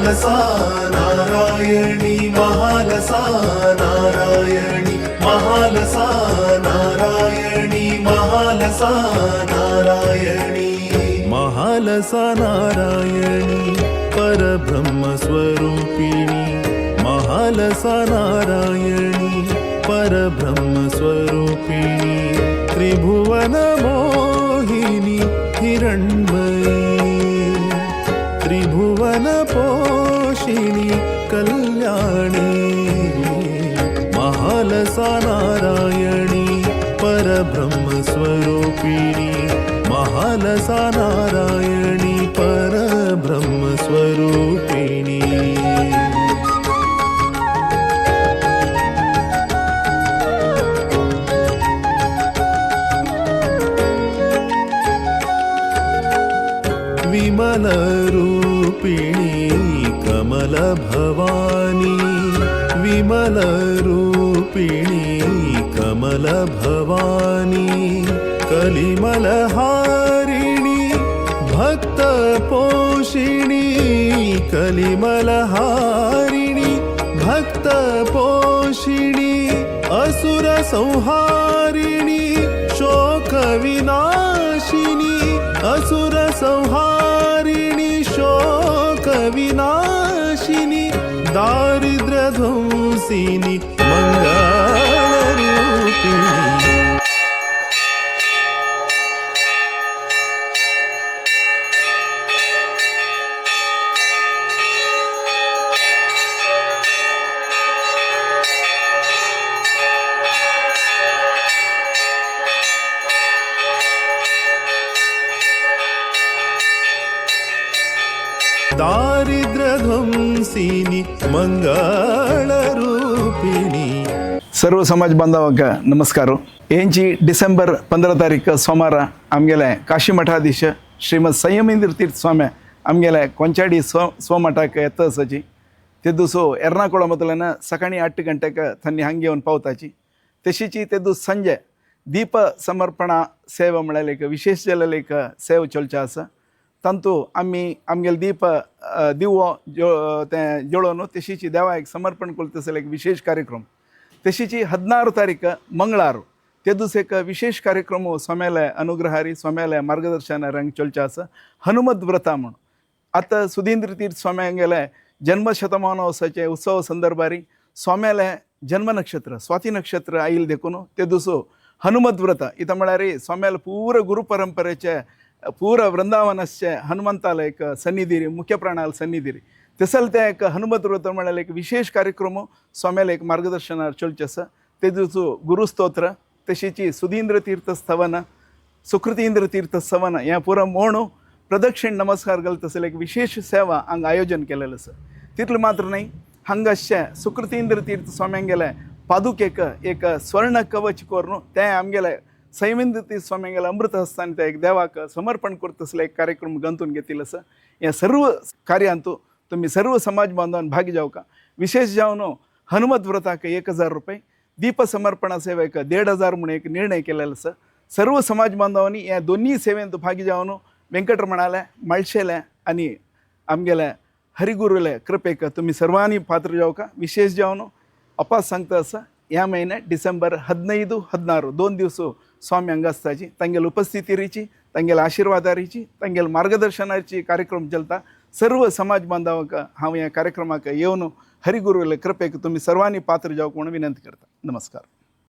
महालसा नारायणी महालसा नारायणी महालसा नारायणी महालसा नारायणी महालसा नारायणी परब्रह्म स्वरूपिणी महालसा नारायणी परब्रह्म स्वरूपिणी त्रिभुवन मोहिनी हिरण्मयी त्रिभुवन पोषिणी कल्याणी महालसा नारायणी परब्रह्म स्वरूपिणी महालसा नारायणी परब्रह्म स्वरूपिणी विमल रूपिणी कमल भवानी विमल रूपिणी कमल भवानी कलिमल हारिणी भक्त पोषिणी कलिमल हारिणी भक्त पोषिणी असुर संहारिणी शोक विनाशिनी असुर संहारिणी शोक विनाशिनी दारिद्र्य ध्वंसिनी मंगल रूपिणी दारिद्र्य ध्वंसिनी मंगल रूपिणी सर्व समाज बांधवांका नमस्कार। यांची डिसेंबर 15 तारीख सोमार आमगेले काशी मठाधीश श्रीमद संयमेंद्र तीर्थ स्वामी आमगेले कोंचाडी स्वमठाक येतसची ते दुसो एर्नाकुळमतल्यान सकाळी 8 गंटेक थंडी हांगे येवन पावताची तशीची ते दुस संजे दीप समर्पणा सेवा म्हळ्यार एक विशेष जाल्लेले एक सेवा चलचे आसा तांतू आमी आमगेले दीप दिवो तें जळोवन तशीची देवाक समर्पण करता एक विशेष कार्यक्रम तशीची 16 तारीख मंगळार ते दीस एक विशेष कार्यक्रम स्वाम्याले अनुग्रहारी स्वाम्याले मार्गदर्शनार चलचे आसा हनुमत व्रता म्हणून आतां सुधींद्र तीर्थ स्वाम्यांगेले जन्मशतमानोत्सवाचे उत्सव संदर्भारी स्वाम्याले जन्म नक्षत्र स्वाती नक्षत्र आयिल्ले देखून ते दुसो हनुमत व्रत इता म्हळ्यार स्वाम्याले पूर गुरु परंपरेचे पूरा वृंदावनस्य हनुमंताला एक सन्निधी मुख्य प्राणाल सन्निधी तसल ते एक हनुमत व्रत म्हळ्यार एक विशेष कार्यक्रम स्वाम्याला एक मार्गदर्शनार चलचे आसा ते दिवचो गुरुस्तोत्र तशीची सुधींद्र तीर्थ स्तवन सुकृतींद्र तीर्थ स्तवन हें पुरो मोणू प्रदक्षिण नमस्कार घालता तसले एक विशेष सेवा हांगा आयोजन केलेलें आसा तितलें मात्र न्ही हांगाचे सुकृतींद्र तीर्थ स्वाम्यांगेले पादुकेक एक स्वर्ण कवच करून तें आमगेले संयमेंद्र तीर्थ स्वाम्यांगेले अमृत हस्तान ते एक देवाक समर्पण करता तसले एक कार्यक्रम गंतून घेतिल्लो आसा ह्या सर्व कार्यांतू तुम्ही सर्व समाज बांधवान भागी जावका विशेष जावन हनुमत व्रताक 1000 रुपये दीप समर्पणा सेवेक 1500 म्हणून एक निर्णय केलेलो आसा सर्व समाज बांधवांनी ह्या दोन्ही सेवेंत भागी जावन वेंकटरमणाले मळशेले आनी आमगेले हरिगुरुले कृपेक तुम्ही सर्वांनी पात्र जावका विशेष जावन अपास सांगता आसा ह्या महिन्यात डिसेंबर 15-16 2 दिवस स्वामी हांगासताची तांगेली उपस्थितीची तांगेले आशिर्वादाची तांगेले मार्गदर्शनाची कार्यक्रम चलता सर्व समाज बांधवांक हांव ह्या कार्यक्रमाक येवन हरिगुरुले कृपेक तुम्ही सर्वांनी पात्र जावक म्हणून विनंती करता। नमस्कार।